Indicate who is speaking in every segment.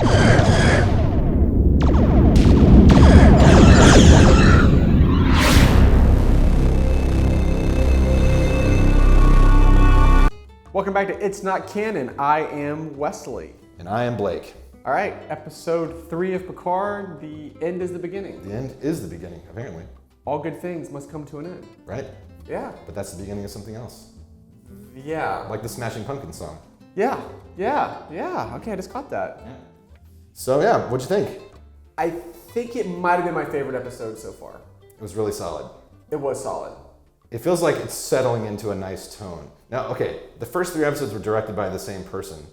Speaker 1: Welcome back to It's Not Canon. I am Wesley.
Speaker 2: And I am Blake.
Speaker 1: All right, episode 3 of Picard, the end is the beginning.
Speaker 2: The end is the beginning, apparently.
Speaker 1: All good things must come to an end.
Speaker 2: Right?
Speaker 1: Yeah.
Speaker 2: But that's the beginning of something else.
Speaker 1: Yeah.
Speaker 2: Like the Smashing Pumpkins song.
Speaker 1: Yeah. Okay, I just caught that.
Speaker 2: Yeah. So yeah, what'd you think?
Speaker 1: I think it might have been my favorite episode so far.
Speaker 2: It was really solid.
Speaker 1: It was solid.
Speaker 2: It feels like it's settling into a nice tone. Now, okay, the first 3 episodes were directed by the same person.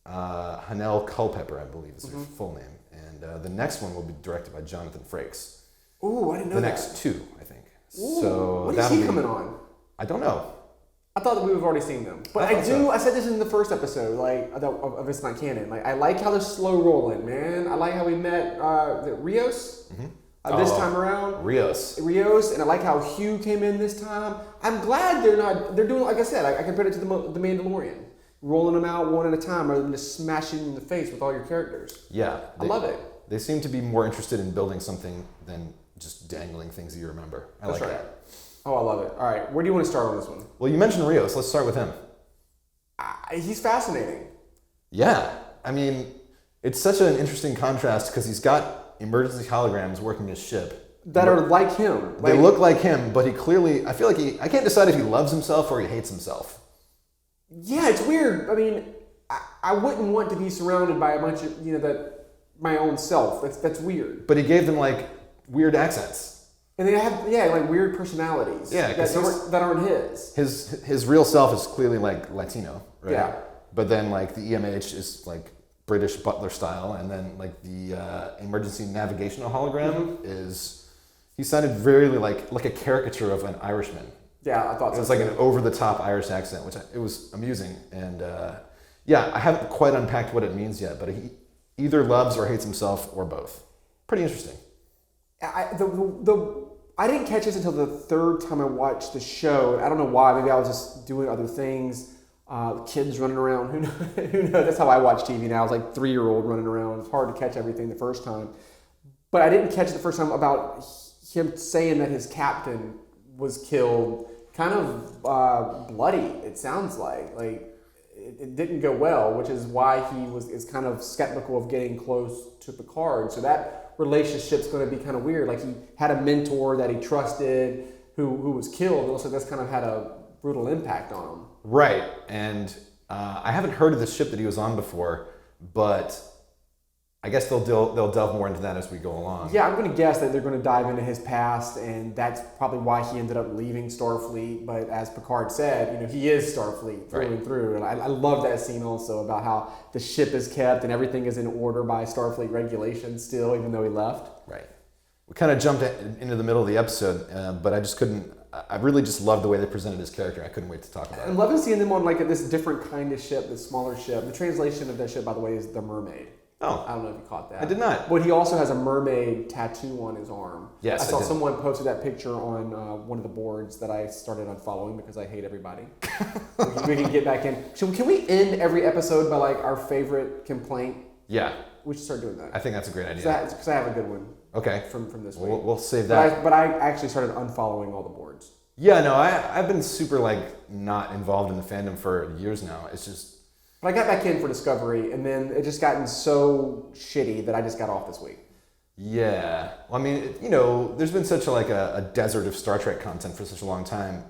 Speaker 2: Hanel Culpepper, I believe is her full name. And the next one will be directed by Jonathan Frakes.
Speaker 1: Ooh, I didn't know
Speaker 2: the
Speaker 1: that.
Speaker 2: next 2, I think.
Speaker 1: Ooh,
Speaker 2: so
Speaker 1: when is he coming on?
Speaker 2: I don't know.
Speaker 1: I thought that we would have already seen them. But I said this in the first episode, like, of It's Not Canon. Like, I like how they're slow rolling, man. I like how we met Rios. Mm-hmm. This time around.
Speaker 2: Rios.
Speaker 1: And I like how Hugh came in this time. I'm glad they're doing, like I said, I compared it to the Mandalorian. Rolling them out one at a time rather than just smashing you in the face with all your characters.
Speaker 2: Yeah.
Speaker 1: I love it.
Speaker 2: They seem to be more interested in building something than just dangling things that you remember. I like that.
Speaker 1: Oh, I love it. All right, where do you want to start on this one?
Speaker 2: Well, you mentioned Rios. Let's start with him.
Speaker 1: He's fascinating.
Speaker 2: Yeah. I mean, it's such an interesting contrast because he's got emergency holograms working his ship.
Speaker 1: That are like him.
Speaker 2: They look like him, but he clearly, I feel like I can't decide if he loves himself or he hates himself.
Speaker 1: Yeah, it's weird. I mean, I wouldn't want to be surrounded by a bunch of, my own self. That's weird.
Speaker 2: But he gave them like weird accents.
Speaker 1: And they have, like weird personalities.
Speaker 2: Yeah,
Speaker 1: that aren't his.
Speaker 2: His real self is clearly like Latino, right?
Speaker 1: Yeah.
Speaker 2: But then like the EMH is like British butler style, and then like the emergency navigational hologram is, he sounded very like a caricature of an Irishman.
Speaker 1: Yeah, I thought so.
Speaker 2: It was like an over-the-top Irish accent, which it was amusing. And I haven't quite unpacked what it means yet, but he either loves or hates himself or both. Pretty interesting.
Speaker 1: I didn't catch this until the 3rd time I watched the show. I don't know why. Maybe I was just doing other things. Kids running around. Who knows? That's how I watch TV now. I was like 3-year-old running around. It's hard to catch everything the first time. But I didn't catch it the first time about him saying that his captain was killed. Kind of bloody, it sounds like. Like, it didn't go well, which is why he is kind of skeptical of getting close to Picard. So that relationship's going to be kind of weird. Like, he had a mentor that he trusted who was killed. And also that's kind of had a brutal impact on him.
Speaker 2: Right. And I haven't heard of the ship that he was on before, but I guess they'll delve more into that as we go along.
Speaker 1: Yeah, I'm going to guess that they're going to dive into his past, and that's probably why he ended up leaving Starfleet. But as Picard said, he is Starfleet through and through. And I love that scene also about how the ship is kept and everything is in order by Starfleet regulations still, even though he left.
Speaker 2: Right. We kind of jumped into the middle of the episode, but I just couldn't. I really just loved the way they presented his character. I couldn't wait to talk about it.
Speaker 1: I love seeing them on like this different kind of ship, this smaller ship. The translation of that ship, by the way, is the Mermaid.
Speaker 2: Oh.
Speaker 1: I don't know if you caught that.
Speaker 2: I did not.
Speaker 1: But he also has a mermaid tattoo on his arm.
Speaker 2: Yes,
Speaker 1: I saw someone posted that picture on one of the boards that I started unfollowing because I hate everybody. we can get back in. So can we end every episode by like our favorite complaint?
Speaker 2: Yeah.
Speaker 1: We should start doing that.
Speaker 2: I think that's a great idea.
Speaker 1: Because I have a good one.
Speaker 2: Okay.
Speaker 1: From this week.
Speaker 2: We'll save that.
Speaker 1: But I actually started unfollowing all the boards.
Speaker 2: Yeah, no, I've been super not involved in the fandom for years now. It's just.
Speaker 1: But I got back in for Discovery, and then it just gotten so shitty that I just got off this week.
Speaker 2: Yeah. Well, I mean, there's been such a desert of Star Trek content for such a long time.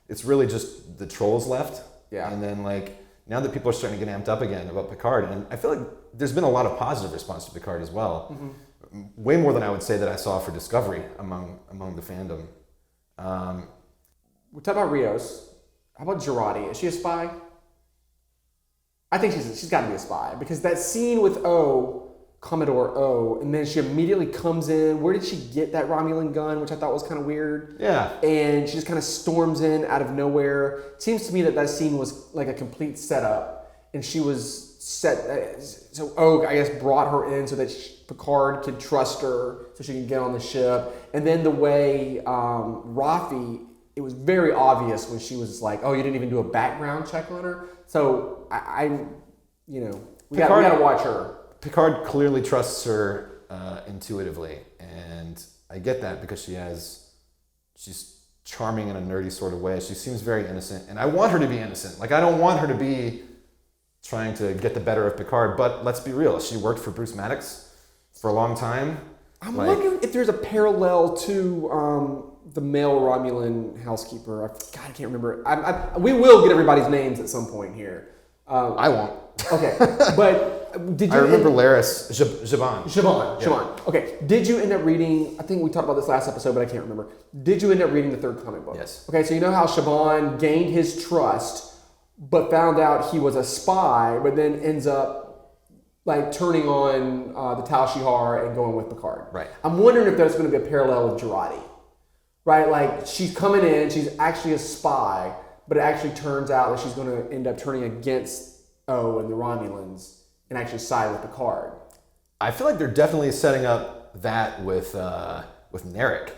Speaker 2: It's really just the trolls left.
Speaker 1: Yeah.
Speaker 2: And then now that people are starting to get amped up again about Picard, and I feel like there's been a lot of positive response to Picard as well. Mm-hmm. Way more than I would say that I saw for Discovery among the fandom.
Speaker 1: We talk about Rios. How about Jurati? Is she a spy? I think she's got to be a spy because that scene with Commodore O, and then she immediately comes in. Where did she get that Romulan gun, which I thought was kind of weird?
Speaker 2: Yeah.
Speaker 1: And she just kind of storms in out of nowhere. It seems to me that scene was like a complete setup, and she was set. So O, I guess, brought her in so that Picard could trust her, so she can get on the ship. And then the way Raffi, it was very obvious when she was like, "Oh, you didn't even do a background check on her." So we got to watch her.
Speaker 2: Picard clearly trusts her intuitively, and I get that because she's charming in a nerdy sort of way. She seems very innocent, and I want her to be innocent. Like, I don't want her to be trying to get the better of Picard, but let's be real. She worked for Bruce Maddox for a long time.
Speaker 1: I'm wondering if there's a parallel to the male Romulan housekeeper. God, I can't remember. We will get everybody's names at some point here.
Speaker 2: I won't.
Speaker 1: Okay, but did you?
Speaker 2: I remember Laris, Zhaban.
Speaker 1: Siobhan. Okay, did you end up reading? I think we talked about this last episode, but I can't remember. Did you end up reading the third comic book?
Speaker 2: Yes.
Speaker 1: Okay, so you know how Siobhan gained his trust, but found out he was a spy, but then ends up like turning on the Tal Shiar and going with Picard.
Speaker 2: Right.
Speaker 1: I'm wondering if there's going to be a parallel with Jurati. Right, like she's coming in, she's actually a spy, but it actually turns out that she's going to end up turning against O and the Romulans and actually side with Picard.
Speaker 2: I feel like they're definitely setting up that with Narek.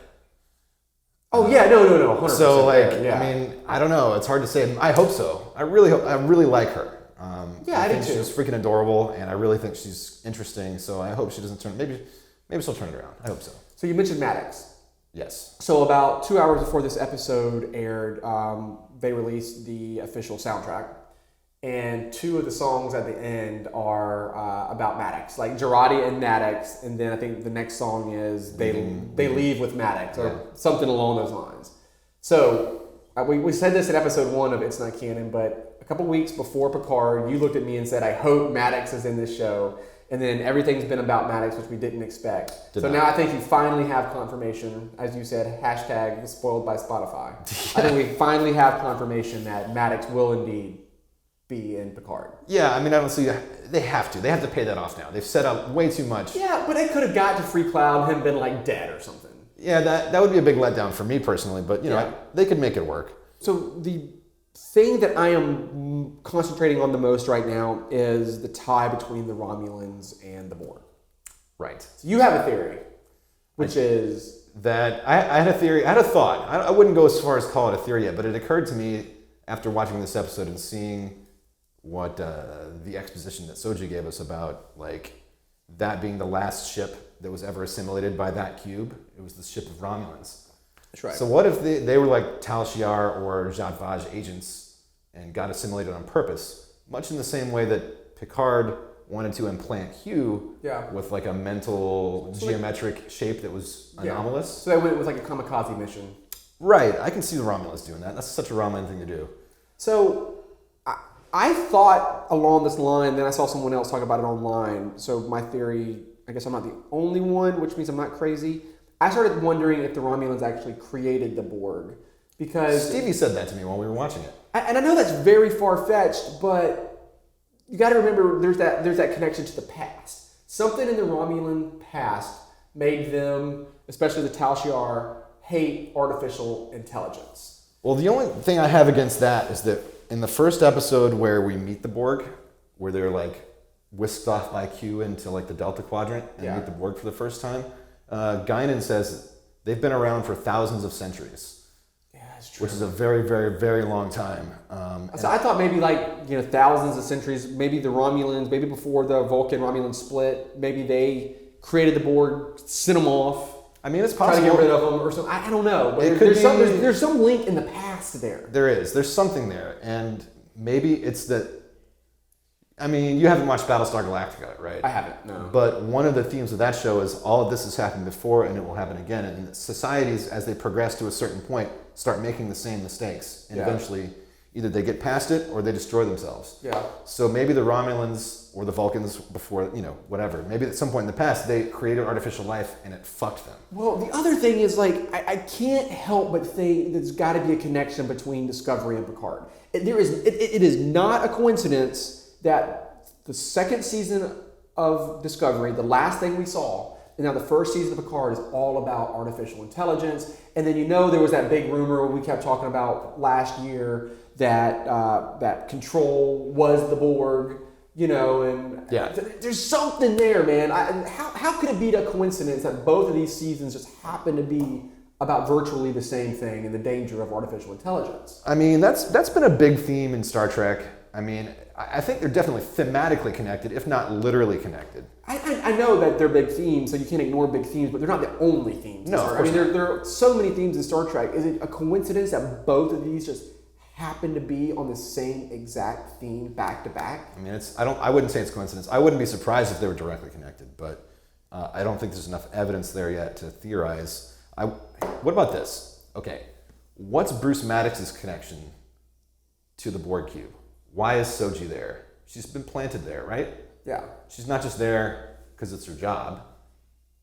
Speaker 1: Oh yeah, no, 100%.
Speaker 2: So like,
Speaker 1: there, yeah.
Speaker 2: I mean, I don't know. It's hard to say. I hope so. I really like her.
Speaker 1: I
Speaker 2: think
Speaker 1: do too.
Speaker 2: she's freaking adorable, and I really think she's interesting. So I hope she doesn't turn. Maybe she'll turn it around. I hope so.
Speaker 1: So you mentioned Maddox.
Speaker 2: Yes.
Speaker 1: So about 2 hours before this episode aired, they released the official soundtrack, and two of the songs at the end are about Maddox, like Jurati and Maddox, and then I think the next song is they leave with Maddox or something along those lines. So we said this in episode 1 of It's Not Canon, but a couple weeks before Picard, you looked at me and said, "I hope Maddox is in this show." And then everything's been about Maddox, which we didn't expect. Now I think you finally have confirmation, as you said, hashtag spoiled by Spotify. I think we finally have confirmation that Maddox will indeed be in Picard.
Speaker 2: Yeah, I mean, I don't see. They have to pay that off now. They've set up way too much.
Speaker 1: Yeah, but it could have got to Free Cloud and him been like dead or something.
Speaker 2: Yeah, that would be a big letdown for me personally, but you know, they could make it work.
Speaker 1: So the thing that I am concentrating on the most right now is the tie between the Romulans and the Borg.
Speaker 2: Right.
Speaker 1: So you have a theory, which is
Speaker 2: that I had a theory. I had a thought. I wouldn't go as far as call it a theory yet, but it occurred to me after watching this episode and seeing what the exposition that Soji gave us about like that being the last ship that was ever assimilated by that cube. It was the ship of Romulans.
Speaker 1: That's right.
Speaker 2: So what if they were like Tal Shiar or Zhat Vash agents and got assimilated on purpose, much in the same way that Picard wanted to implant Hugh with like a mental geometric shape that was anomalous.
Speaker 1: So they went with like a kamikaze mission.
Speaker 2: Right. I can see the Romulans doing that. That's such a Romulan thing to do.
Speaker 1: So I thought along this line, then I saw someone else talk about it online. So my theory, I guess I'm not the only one, which means I'm not crazy. I started wondering if the Romulans actually created the Borg, because
Speaker 2: Stevie said that to me while we were watching it.
Speaker 1: And I know that's very far-fetched, but you got to remember there's that connection to the past. Something in the Romulan past made them, especially the Tal Shiar, hate artificial intelligence.
Speaker 2: Well, the only thing I have against that is that in the first episode where we meet the Borg, where they're like whisked off by Q into like the Delta Quadrant and meet the Borg for the first time, Guinan says they've been around for thousands of centuries.
Speaker 1: Yeah, that's true.
Speaker 2: Which is a very, very, very long time.
Speaker 1: So I thought maybe like, thousands of centuries, maybe the Romulans, maybe before the Vulcan-Romulan split, maybe they created the Borg, sent them off.
Speaker 2: I mean, it's possible.
Speaker 1: Try to get rid of them or something. I don't know. But there's some link in the past there.
Speaker 2: There is. There's something there. And maybe it's that, I mean, you haven't watched Battlestar Galactica, right?
Speaker 1: I haven't, no.
Speaker 2: But one of the themes of that show is all of this has happened before and it will happen again. And societies, as they progress to a certain point, start making the same mistakes. And eventually, either they get past it or they destroy themselves. Yeah. So maybe the Romulans or the Vulcans before, whatever. Maybe at some point in the past, they created artificial life and it fucked them.
Speaker 1: Well, the other thing is, like, I can't help but think there's got to be a connection between Discovery and Picard. It is not a coincidence that the second season of Discovery, the last thing we saw, and now the first season of Picard is all about artificial intelligence. And then there was that big rumor we kept talking about last year that that Control was the Borg, and there's something there, man. How could it be a coincidence that both of these seasons just happen to be about virtually the same thing and the danger of artificial intelligence?
Speaker 2: I mean, that's been a big theme in Star Trek. I mean, I think they're definitely thematically connected, if not literally connected.
Speaker 1: I know that they're big themes, so you can't ignore big themes, but they're not the only themes.
Speaker 2: No,
Speaker 1: I mean, there are so many themes in Star Trek. Is it a coincidence that both of these just happen to be on the same exact theme back to back?
Speaker 2: I mean, I wouldn't say it's coincidence. I wouldn't be surprised if they were directly connected, but I don't think there's enough evidence there yet to theorize. What about this? Okay, what's Bruce Maddox's connection to the Borg cube? Why is Soji there? She's been planted there, right?
Speaker 1: Yeah.
Speaker 2: She's not just there because it's her job.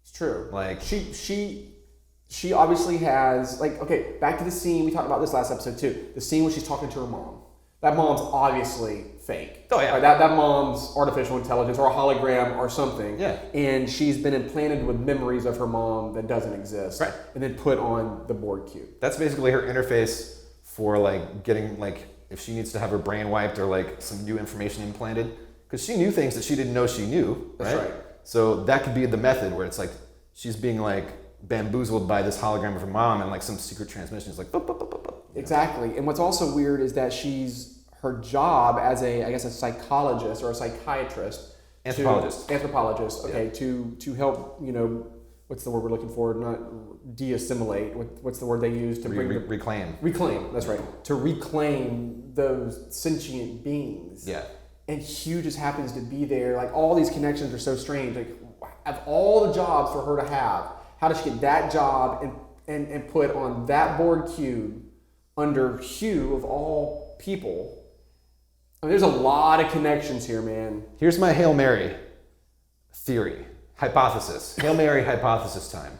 Speaker 1: It's true.
Speaker 2: Like
Speaker 1: she obviously has, like, okay, back to the scene, we talked about this last episode too. The scene where she's talking to her mom. That mom's obviously fake.
Speaker 2: Oh yeah.
Speaker 1: Right? That mom's artificial intelligence or a hologram or something.
Speaker 2: Yeah.
Speaker 1: And she's been implanted with memories of her mom that doesn't exist.
Speaker 2: Right.
Speaker 1: And then put on the Borg cube.
Speaker 2: That's basically her interface for like getting, like, if she needs to have her brain wiped or like some new information implanted, because she knew things that she didn't know she knew. Right?
Speaker 1: That's right.
Speaker 2: So that could be the method where it's like she's being like bamboozled by this hologram of her mom and like some secret transmission is like boop, boop, boop, boop, boop.
Speaker 1: Exactly. And what's also weird is that her job as a psychologist or a psychiatrist. Anthropologist. Okay.
Speaker 2: Yeah.
Speaker 1: To help, what's the word we're looking for? Not de-assimilate. What's the word they use to bring
Speaker 2: reclaim?
Speaker 1: Reclaim. That's right. To reclaim those sentient beings.
Speaker 2: Yeah.
Speaker 1: And Hugh just happens to be there. Like, all these connections are so strange. Like, of all the jobs for her to have, how does she get that job and put on that Borg cube under Hugh of all people? I mean, there's a lot of connections here, man.
Speaker 2: Here's my Hail Mary theory, hypothesis. Hail Mary hypothesis time.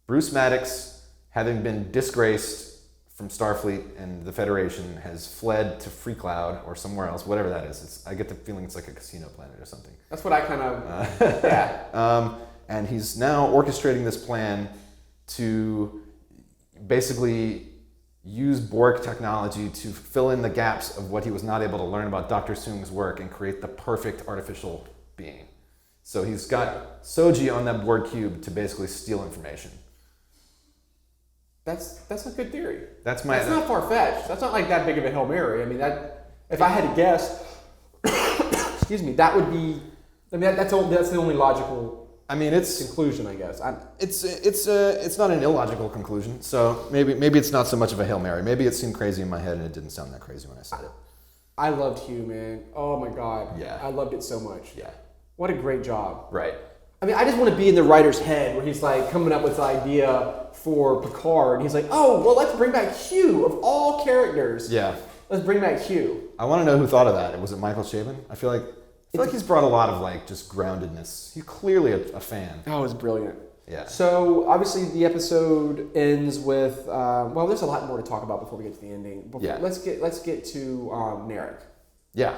Speaker 2: Bruce Maddox, having been disgraced from Starfleet and the Federation, has fled to Free Cloud or somewhere else, whatever that is. I get the feeling it's like a casino planet or something.
Speaker 1: That's what I kind of, yeah.
Speaker 2: And he's now orchestrating this plan to basically use Borg technology to fill in the gaps of what he was not able to learn about Dr. Soong's work and create the perfect artificial being. So he's got Soji on that Borg cube to basically steal information.
Speaker 1: That's a good theory.
Speaker 2: That's
Speaker 1: not far-fetched. That's not like that big of a Hail Mary. I mean, if I had to guess, excuse me, that would be, I mean, that's the only logical conclusion, I guess.
Speaker 2: It's not an illogical conclusion. So maybe it's not so much of a Hail Mary. Maybe it seemed crazy in my head and it didn't sound that crazy when I said it.
Speaker 1: I loved Hugh, man. Oh my God.
Speaker 2: Yeah.
Speaker 1: I loved it so much.
Speaker 2: Yeah.
Speaker 1: What a great job.
Speaker 2: Right.
Speaker 1: I mean, I just want to be in the writer's head where he's like coming up with the idea for Picard. He's like, oh, well, let's bring back Hugh of all characters.
Speaker 2: Yeah.
Speaker 1: Let's bring back Hugh.
Speaker 2: I want to know who thought of that. Was it Michael Chabon? I feel like he's brought a lot of like just groundedness. He's clearly a fan.
Speaker 1: Oh, it was brilliant.
Speaker 2: Yeah.
Speaker 1: So obviously the episode ends with well, there's a lot more to talk about before we get to the ending.
Speaker 2: Yeah.
Speaker 1: Let's get to Narek.
Speaker 2: Yeah.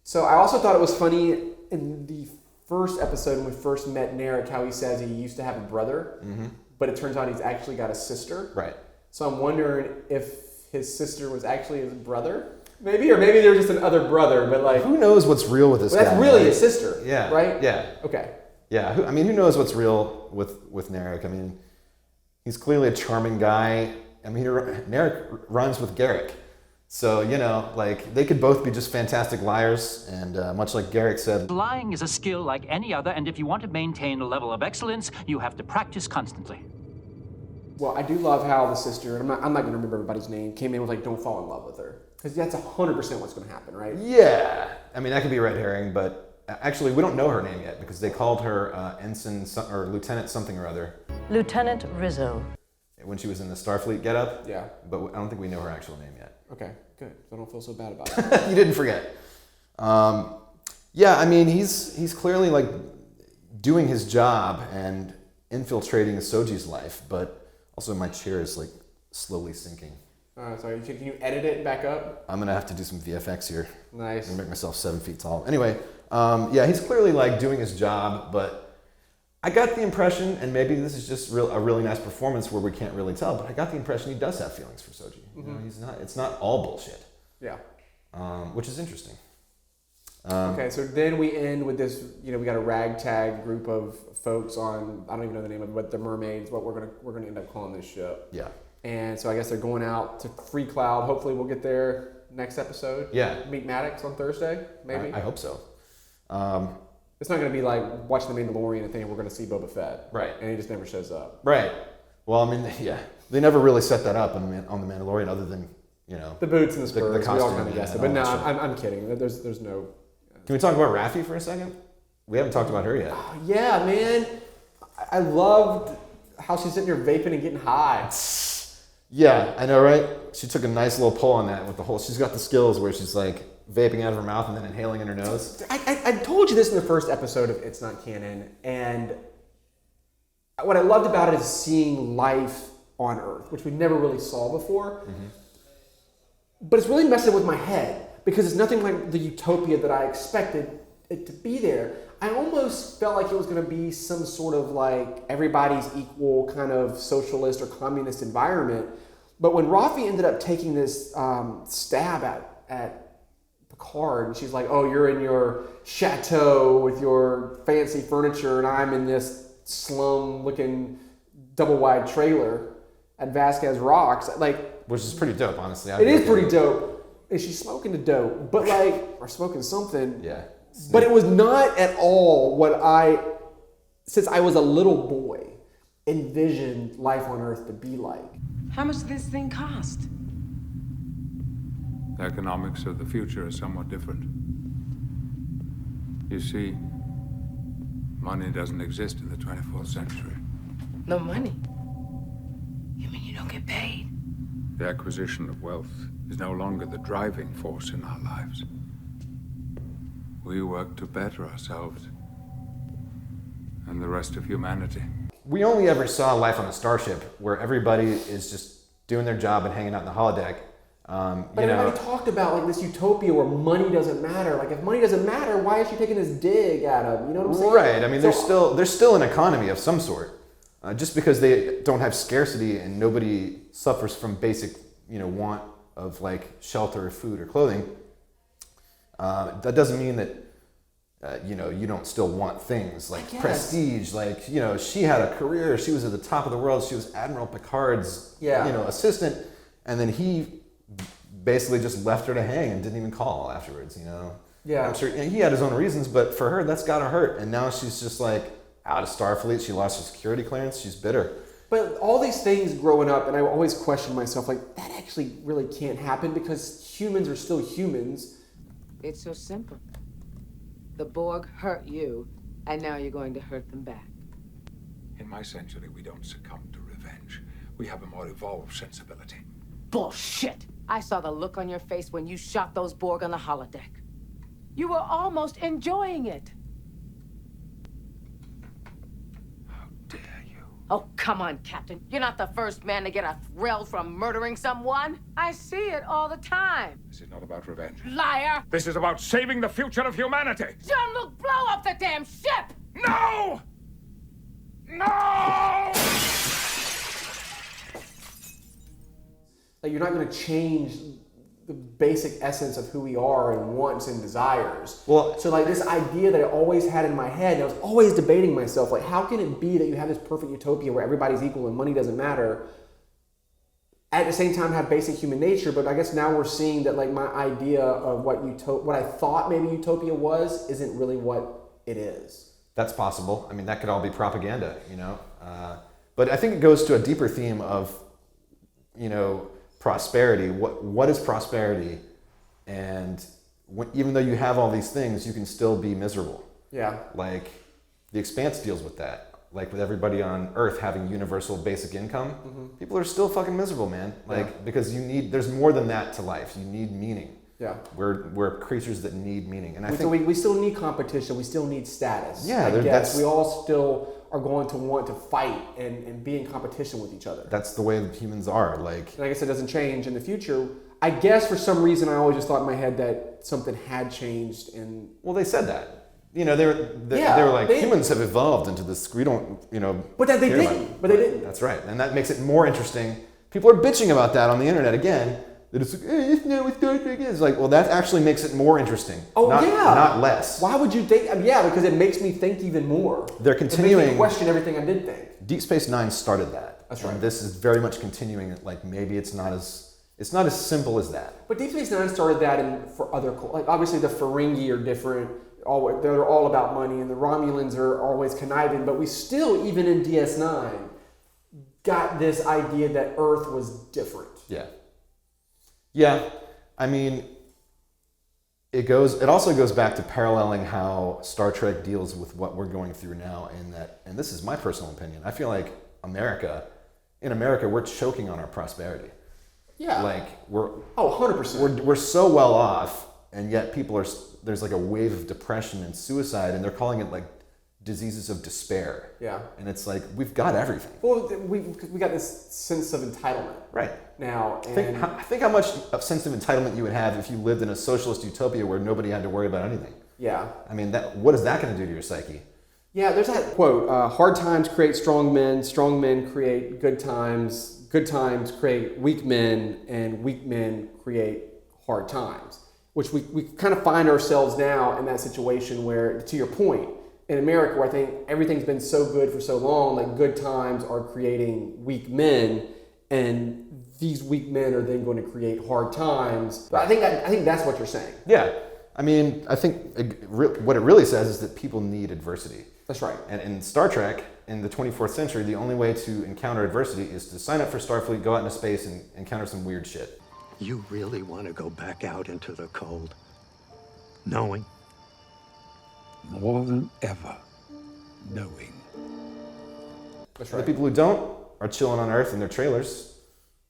Speaker 1: So I also thought it was funny in the first episode when we first met Narek, how he says he used to have a brother, but it turns out he's actually got a sister.
Speaker 2: Right.
Speaker 1: So I'm wondering if his sister was actually his brother, maybe, or maybe they were just another brother. But like,
Speaker 2: who knows what's real with this guy?
Speaker 1: That's really
Speaker 2: right?
Speaker 1: his sister.
Speaker 2: Yeah.
Speaker 1: Right.
Speaker 2: Yeah.
Speaker 1: Okay.
Speaker 2: Yeah. Who knows what's real with Narek? I mean, he's clearly a charming guy. I mean, Narek rhymes with Garrick. So, like, they could both be just fantastic liars, and much like Garrick said,
Speaker 3: lying is a skill like any other, and if you want to maintain a level of excellence, you have to practice constantly.
Speaker 1: Well, I do love how the sister, and I'm not going to remember everybody's name, came in with like, don't fall in love with her. Because that's 100% what's going to happen, right?
Speaker 2: Yeah. I mean, that could be a red herring, but actually, we don't know her name yet, because they called her Ensign or Lieutenant something or other.
Speaker 4: Lieutenant Rizzo.
Speaker 2: When she was in the Starfleet getup.
Speaker 1: Yeah.
Speaker 2: But I don't think we know her actual name yet.
Speaker 1: Okay, good. So I don't feel so bad about it.
Speaker 2: You didn't forget. Yeah, I mean, he's clearly like doing his job and infiltrating Soji's life, but also my chair is like slowly sinking.
Speaker 1: Sorry, can you edit it back up?
Speaker 2: I'm gonna have to do some VFX here.
Speaker 1: Nice.
Speaker 2: I'm gonna make myself 7 feet tall. Anyway, yeah, he's clearly like doing his job, but I got the impression, and maybe this is just a really nice performance where we can't really tell, but I got the impression he does have feelings for Soji. It's not all bullshit.
Speaker 1: Yeah.
Speaker 2: Which is interesting.
Speaker 1: Okay, so then we end with this, we got a ragtag group of folks on, I don't even know the name of it, but the mermaids, what we're gonna end up calling this ship.
Speaker 2: Yeah.
Speaker 1: And so I guess they're going out to Free Cloud. Hopefully we'll get there next episode.
Speaker 2: Yeah.
Speaker 1: Meet Maddox on Thursday, maybe.
Speaker 2: I hope so.
Speaker 1: It's not going to be like watching The Mandalorian and thinking we're going to see Boba Fett.
Speaker 2: Right.
Speaker 1: And he just never shows up.
Speaker 2: Right. Well, I mean, yeah. They never really set that up on The Mandalorian other than,
Speaker 1: the boots and the spurs.
Speaker 2: the
Speaker 1: we all
Speaker 2: costume,
Speaker 1: kind of guessed it.
Speaker 2: yeah,
Speaker 1: But no,
Speaker 2: all that shit.
Speaker 1: I'm kidding. There's no...
Speaker 2: Can we talk about Raffi for a second? We haven't talked about her yet.
Speaker 1: Oh, yeah, man. I loved how she's sitting there vaping and getting high.
Speaker 2: Yeah, I know, right? She took a nice little pull on that with the whole... She's got the skills where she's like vaping out of her mouth and then inhaling in her nose.
Speaker 1: I told you this in the first episode of It's Not Canon, and what I loved about it is seeing life on Earth, which we never really saw before. Mm-hmm. But it's really messing with my head because it's nothing like the utopia that I expected it to be there. I almost felt like it was going to be some sort of like everybody's equal kind of socialist or communist environment. But when Raffi ended up taking this stab at Picard, and she's like, "Oh, you're in your chateau with your fancy furniture, and I'm in this slum-looking double-wide trailer at Vasquez Rocks." Like,
Speaker 2: which is pretty dope, honestly.
Speaker 1: It is pretty dope. And she's smoking the dope, but like, or smoking something.
Speaker 2: Yeah.
Speaker 1: But it was not at all what I, since I was a little boy, envisioned life on Earth to be like.
Speaker 5: How much does this thing cost?
Speaker 6: The economics of the future are somewhat different. You see, money doesn't exist in the 24th century.
Speaker 5: No money? You mean you don't get paid?
Speaker 6: The acquisition of wealth is no longer the driving force in our lives. We work to better ourselves and the rest of humanity.
Speaker 2: We only ever saw life on a starship where everybody is just doing their job and hanging out in the holodeck.
Speaker 1: But everybody talked about like this utopia where money doesn't matter. Like if money doesn't matter, why is she taking this dig at him? You know what I'm saying?
Speaker 2: Right. I mean, there's still an economy of some sort. Just because they don't have scarcity and nobody suffers from basic, want of like shelter, food, or clothing, that doesn't mean that you don't still want things like prestige. Like she had a career. She was at the top of the world. She was Admiral Picard's assistant, and then he basically just left her to hang and didn't even call afterwards.
Speaker 1: Yeah.
Speaker 2: I'm sure he had his own reasons, but for her, that's gotta hurt. And now she's just like out of Starfleet. She lost her security clearance. She's bitter.
Speaker 1: But all these things growing up, and I always question myself, like, that actually really can't happen because humans are still humans.
Speaker 5: It's so simple. The Borg hurt you, and now you're going to hurt them back.
Speaker 6: In my century, we don't succumb to revenge. We have a more evolved sensibility.
Speaker 5: Bullshit! I saw the look on your face when you shot those Borg on the holodeck. You were almost enjoying it.
Speaker 6: How dare you?
Speaker 5: Oh, come on, Captain. You're not the first man to get a thrill from murdering someone. I see it all the time.
Speaker 6: This is not about revenge.
Speaker 5: Liar!
Speaker 6: This is about saving the future of humanity.
Speaker 5: Jean-Luc, blow up the damn ship!
Speaker 6: No! No!
Speaker 1: Like, you're not going to change the basic essence of who we are and wants and desires.
Speaker 2: Well,
Speaker 1: so like this idea that I always had in my head, and I was always debating myself, like, how can it be that you have this perfect utopia where everybody's equal and money doesn't matter, at the same time have basic human nature? But I guess now we're seeing that like my idea of what I thought maybe utopia was isn't really what it is.
Speaker 2: That's possible. I mean, that could all be propaganda, But I think it goes to a deeper theme of, prosperity. What is prosperity? And even though you have all these things, you can still be miserable.
Speaker 1: Yeah.
Speaker 2: Like, The Expanse deals with that. Like, with everybody on Earth having universal basic income, people are still fucking miserable, man. Like, because there's more than that to life. You need meaning.
Speaker 1: Yeah.
Speaker 2: We're creatures that need meaning. And I think
Speaker 1: we still need competition. We still need status.
Speaker 2: Yeah,
Speaker 1: I guess we all still are going to want to fight and be in competition with each other.
Speaker 2: that's the way that humans are. Like,
Speaker 1: And I guess it doesn't change in the future. I guess for some reason I always just thought in my head that something had changed. And
Speaker 2: well, they said that. They were like, humans have evolved into this. We don't,
Speaker 1: But they
Speaker 2: care
Speaker 1: didn't.
Speaker 2: about-
Speaker 1: But they didn't.
Speaker 2: That's right, and that makes it more interesting. People are bitching about that on the internet again. That it's like, hey, isn't that what Star Trek is? Like, well, that actually makes it more interesting.
Speaker 1: Oh,
Speaker 2: not,
Speaker 1: yeah.
Speaker 2: Not less.
Speaker 1: Why would you think? Because it makes me think even more.
Speaker 2: They're
Speaker 1: It makes
Speaker 2: continuing.
Speaker 1: me question everything I did think.
Speaker 2: Deep Space Nine started that.
Speaker 1: That's right.
Speaker 2: And this is very much continuing. Like, maybe it's not as simple as that.
Speaker 1: But Deep Space Nine started that for other, like obviously the Ferengi are different. they're all about money, and the Romulans are always conniving. But we still, even in DS9, got this idea that Earth was different.
Speaker 2: Yeah. Yeah. I mean, it also goes back to paralleling how Star Trek deals with what we're going through now, and this is my personal opinion. I feel like in America, we're choking on our prosperity.
Speaker 1: Yeah.
Speaker 2: Like we're
Speaker 1: 100%.
Speaker 2: We're so well off, and yet there's like a wave of depression and suicide, and they're calling it like diseases of despair.
Speaker 1: Yeah.
Speaker 2: And it's like, we've got everything.
Speaker 1: Well, we got this sense of entitlement.
Speaker 2: Right.
Speaker 1: Now, and
Speaker 2: think how much of sense of entitlement you would have if you lived in a socialist utopia where nobody had to worry about anything.
Speaker 1: Yeah.
Speaker 2: I mean, what is that going to do to your psyche?
Speaker 1: Yeah, there's that quote, hard times create strong men create good times create weak men, and weak men create hard times. Which we kind of find ourselves now in that situation where, to your point, in America, where I think everything's been so good for so long, like good times are creating weak men, and these weak men are then going to create hard times. But I think that's what you're saying.
Speaker 2: Yeah, I mean, I think what it really says is that people need adversity.
Speaker 1: That's right.
Speaker 2: And in Star Trek, in the 24th century, the only way to encounter adversity is to sign up for Starfleet, go out into space, and encounter some weird shit.
Speaker 7: You really want to go back out into the cold, knowing?
Speaker 6: More than ever, knowing.
Speaker 1: That's right.
Speaker 2: The people who don't are chilling on Earth in their trailers,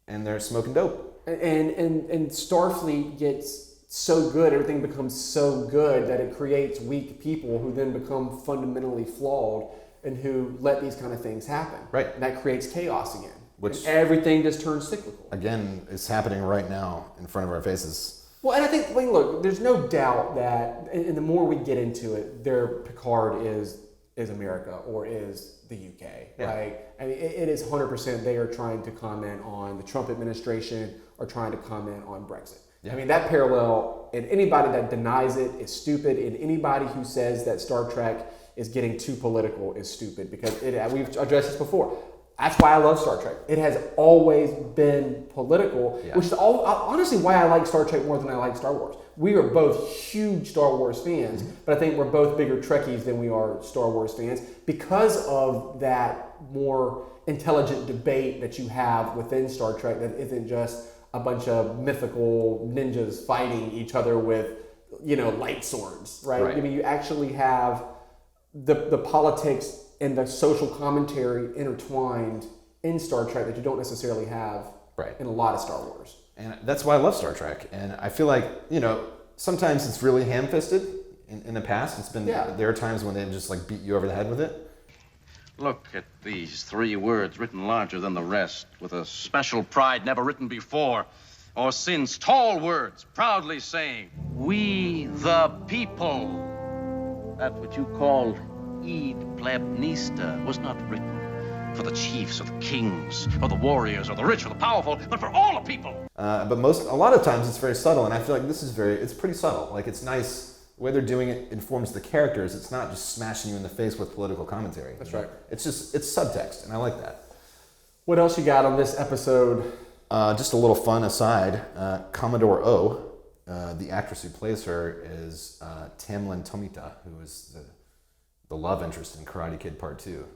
Speaker 2: and they're smoking dope.
Speaker 1: And Starfleet gets so good, everything becomes so good that it creates weak people who then become fundamentally flawed and who let these kind of things happen.
Speaker 2: Right.
Speaker 1: And that creates chaos again.
Speaker 2: Which,
Speaker 1: and everything just turns cyclical.
Speaker 2: Again, is happening right now in front of our faces.
Speaker 1: Well, and I think, look, there's no doubt that, and the more we get into it, Picard is America or is the UK.
Speaker 2: Yeah.
Speaker 1: Like, I mean, it is 100% they are trying to comment on the Trump administration or trying to comment on Brexit. Yeah. I mean, that parallel, and anybody that denies it is stupid, and anybody who says that Star Trek is getting too political is stupid, because we've addressed this before. That's why I love Star Trek. It has always been political, which is honestly why I like Star Trek more than I like Star Wars. We are both huge Star Wars fans, but I think we're both bigger Trekkies than we are Star Wars fans because of that more intelligent debate that you have within Star Trek that isn't just a bunch of mythical ninjas fighting each other with, light swords, right? I mean, you actually have the politics and the social commentary intertwined in Star Trek that you don't necessarily have in a lot of Star Wars.
Speaker 2: And that's why I love Star Trek. And I feel like, sometimes it's really ham-fisted in the past. It's been, there are times when they just like beat you over the head with it.
Speaker 8: Look at these 3 words written larger than the rest, with a special pride never written before or since. Tall words proudly saying, "We the people." That what you call Id Plebnista was not written for the chiefs or the kings or the warriors or the rich or the powerful, but for all the people.
Speaker 2: But a lot of times it's very subtle, and I feel like it's pretty subtle. Like, it's nice. The way they're doing it informs the characters. It's not just smashing you in the face with political commentary.
Speaker 1: That's right.
Speaker 2: It's subtext, and I like that.
Speaker 1: What else you got on this episode?
Speaker 2: Just a little fun aside. Commodore O, the actress who plays her, is Tamlin Tomita, who is the love interest in Karate Kid Part 2,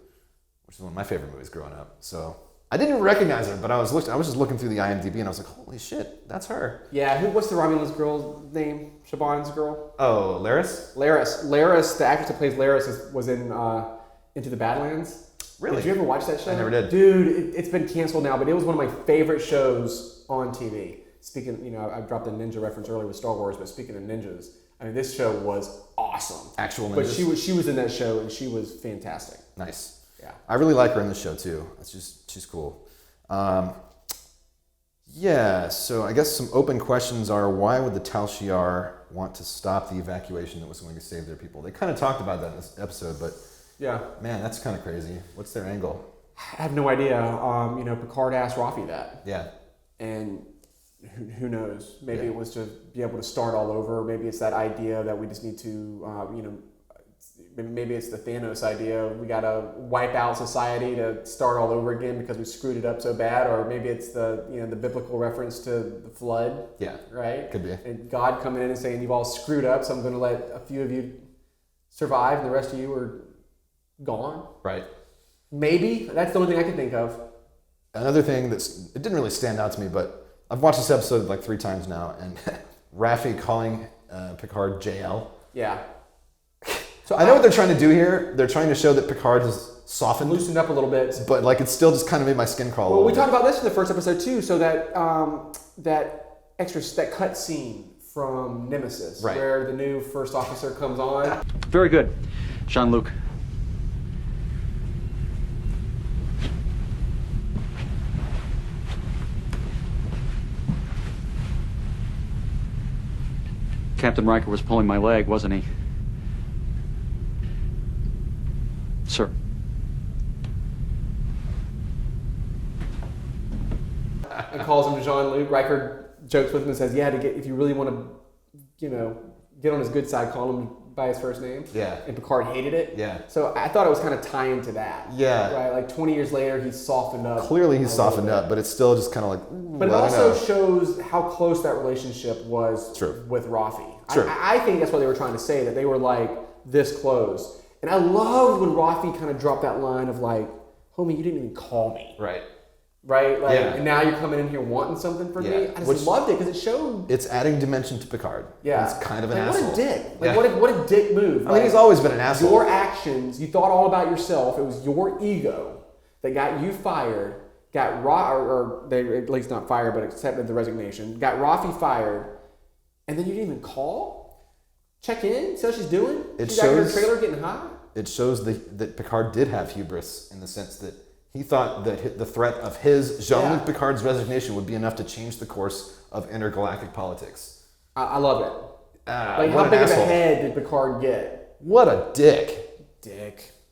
Speaker 2: which is one of my favorite movies growing up. So I didn't even recognize her, but I was just looking through the IMDb, and I was like, holy shit, that's her.
Speaker 1: Yeah, what's the Romulus girl's name? Shaban's girl?
Speaker 2: Oh, Laris?
Speaker 1: Laris, the actress that plays Laris was in Into the Badlands.
Speaker 2: Really?
Speaker 1: Did you ever watch that show?
Speaker 2: I never did.
Speaker 1: Dude, it's been canceled now, but it was one of my favorite shows on TV. Speaking, I dropped a ninja reference earlier with Star Wars, but speaking of ninjas, I mean, this show was awesome. Actual ninjas? But she was in that show, and she was fantastic.
Speaker 2: Nice.
Speaker 1: Yeah. I
Speaker 2: really like her in the show, too. She's cool. So I guess some open questions are, why would the Tal Shiar want to stop the evacuation that was going to save their people? They kind of talked about that in this episode, but
Speaker 1: yeah,
Speaker 2: man, that's kind of crazy. What's their angle?
Speaker 1: I have no idea. Picard asked Raffi that.
Speaker 2: Yeah.
Speaker 1: And who knows? Maybe it was to be able to start all over. Maybe it's that idea that we just need to, maybe it's the Thanos idea. We got to wipe out society to start all over again because we screwed it up so bad. Or maybe it's the biblical reference to the flood.
Speaker 2: Yeah.
Speaker 1: Right?
Speaker 2: Could be.
Speaker 1: And God coming in and saying, you've all screwed up, so I'm going to let a few of you survived and the rest of you are gone.
Speaker 2: Right.
Speaker 1: Maybe. That's the only thing I can think of.
Speaker 2: Another thing it didn't really stand out to me, but I've watched this episode like 3 times now, and Raffi calling Picard JL.
Speaker 1: Yeah.
Speaker 2: So I know what they're trying to do here. They're trying to show that Picard has softened,
Speaker 1: loosened up a little bit,
Speaker 2: but like it still just kind of made my skin crawl.
Speaker 1: Well, we talked about this in the first episode too. So that that cut scene from Nemesis,
Speaker 2: right,
Speaker 1: where the new first officer comes on.
Speaker 9: Very good, Jean-Luc. Captain Riker was pulling my leg, wasn't he? Sir.
Speaker 1: And calls him Jean-Luc. Riker jokes with him and says, "Yeah, if you really want to, get on his good side, call him by his first name."
Speaker 2: Yeah.
Speaker 1: And Picard hated it.
Speaker 2: Yeah.
Speaker 1: So I thought it was kind of tying to that.
Speaker 2: Yeah.
Speaker 1: Right. Like 20 years later, he's softened up.
Speaker 2: Clearly, he's softened up, but it's still just kind of like.
Speaker 1: But it also shows how close that relationship was with Raffi.
Speaker 2: True.
Speaker 1: I think that's what they were trying to say, that they were like this close. And I loved when Raffi kind of dropped that line of like, "Homie, you didn't even call me."
Speaker 2: Right.
Speaker 1: Right? Like, and now you're coming in here wanting something from me. I just loved it because it showed.
Speaker 2: It's adding dimension to Picard.
Speaker 1: Yeah.
Speaker 2: It's kind of an
Speaker 1: like,
Speaker 2: asshole.
Speaker 1: What a dick. Like, what a dick move.
Speaker 2: I mean, he's always been an asshole.
Speaker 1: Your actions, you thought all about yourself. It was your ego that got you fired, or they at least not fired, but accepted the resignation, got Raffi fired, and then you didn't even call? Check in? See how she's doing? She's out in her trailer getting high?
Speaker 2: It shows that Picard did have hubris in the sense that he thought that the threat of his Jean-Luc Picard's resignation would be enough to change the course of intergalactic politics.
Speaker 1: I love it. Like,
Speaker 2: what
Speaker 1: how big of a
Speaker 2: asshole.
Speaker 1: head did Picard get?
Speaker 2: What a dick.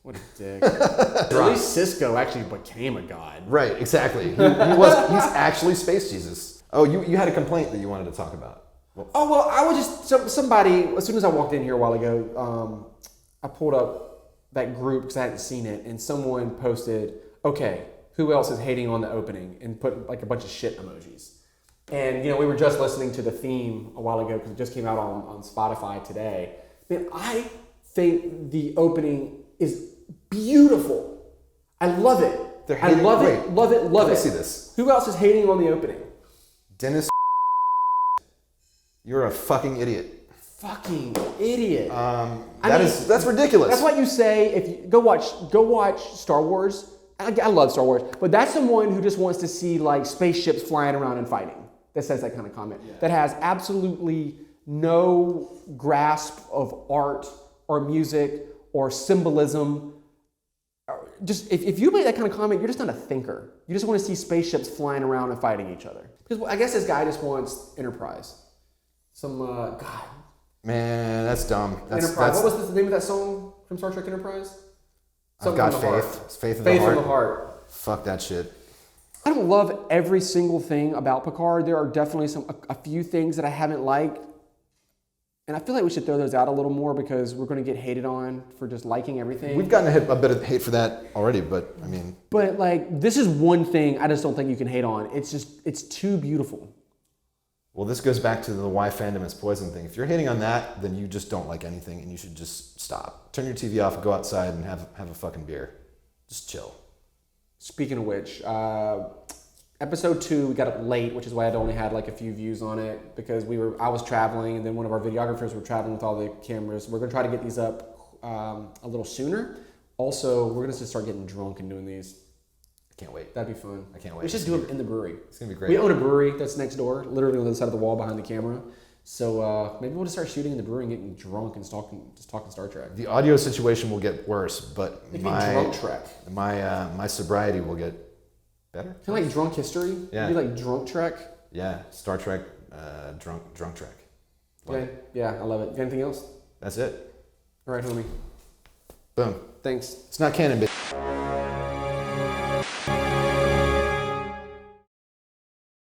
Speaker 1: What a dick. At least Cisco actually became a god.
Speaker 2: Right, exactly. He's actually Space Jesus. Oh, you had a complaint that you wanted to talk about.
Speaker 1: Well, I was just, somebody, as soon as I walked in here a while ago, I pulled up that group because I hadn't seen it, and someone posted, "Okay, who else is hating on the opening?" and put like a bunch of shit emojis. And we were just listening to the theme a while ago because it just came out on Spotify today. Man, I think the opening is beautiful. I love it. I love it. Love it.
Speaker 2: See this.
Speaker 1: Who else is hating on the opening?
Speaker 2: Dennis. You're a fucking idiot.
Speaker 1: Fucking idiot.
Speaker 2: That's ridiculous.
Speaker 1: That's what you say if you go watch Star Wars. I love Star Wars, but that's someone who just wants to see like spaceships flying around and fighting. That says that kind of comment. Yeah. That has absolutely no grasp of art or music or symbolism. Just if you make that kind of comment, you're just not a thinker. You just want to see spaceships flying around and fighting each other. Because I guess this guy just wants Enterprise. God.
Speaker 2: Man, that's dumb.
Speaker 1: Enterprise. What was the name of that song from Star Trek Enterprise?
Speaker 2: I've got faith. It's faith in the heart.
Speaker 1: Faith in the heart.
Speaker 2: Fuck that shit.
Speaker 1: I don't love every single thing about Picard. There are definitely a few things that I haven't liked. And I feel like we should throw those out a little more because we're going to get hated on for just liking everything.
Speaker 2: We've gotten a bit of hate for that already, but I mean...
Speaker 1: But like, this is one thing I just don't think you can hate on. It's too beautiful.
Speaker 2: Well, this goes back to the why fandom is poison thing. If you're hating on that, then you just don't like anything and you should just stop. Turn your TV off and go outside and have a fucking beer. Just chill.
Speaker 1: Speaking of which, episode 2, we got up late, which is why I'd only had like a few views on it because I was traveling and then one of our videographers were traveling with all the cameras. We're going to try to get these up a little sooner. Also, we're going to just start getting drunk and doing these.
Speaker 2: I can't wait.
Speaker 1: That'd be fun.
Speaker 2: I can't wait.
Speaker 1: We should do it in the brewery.
Speaker 2: It's going to be great.
Speaker 1: We own a brewery that's next door, literally on the other side of the wall behind the camera. So maybe we'll just start shooting in the brewery and getting drunk and just talking Star Trek.
Speaker 2: The audio situation will get worse, but
Speaker 1: drunk Trek.
Speaker 2: My sobriety will get better.
Speaker 1: Kind of like drunk history.
Speaker 2: Yeah.
Speaker 1: Maybe like drunk Trek.
Speaker 2: Yeah, Star Trek, drunk Trek.
Speaker 1: Okay. Yeah, I love it. Anything else?
Speaker 2: That's it.
Speaker 1: All right, homie.
Speaker 2: Boom.
Speaker 1: Thanks.
Speaker 2: It's not canon, bitch.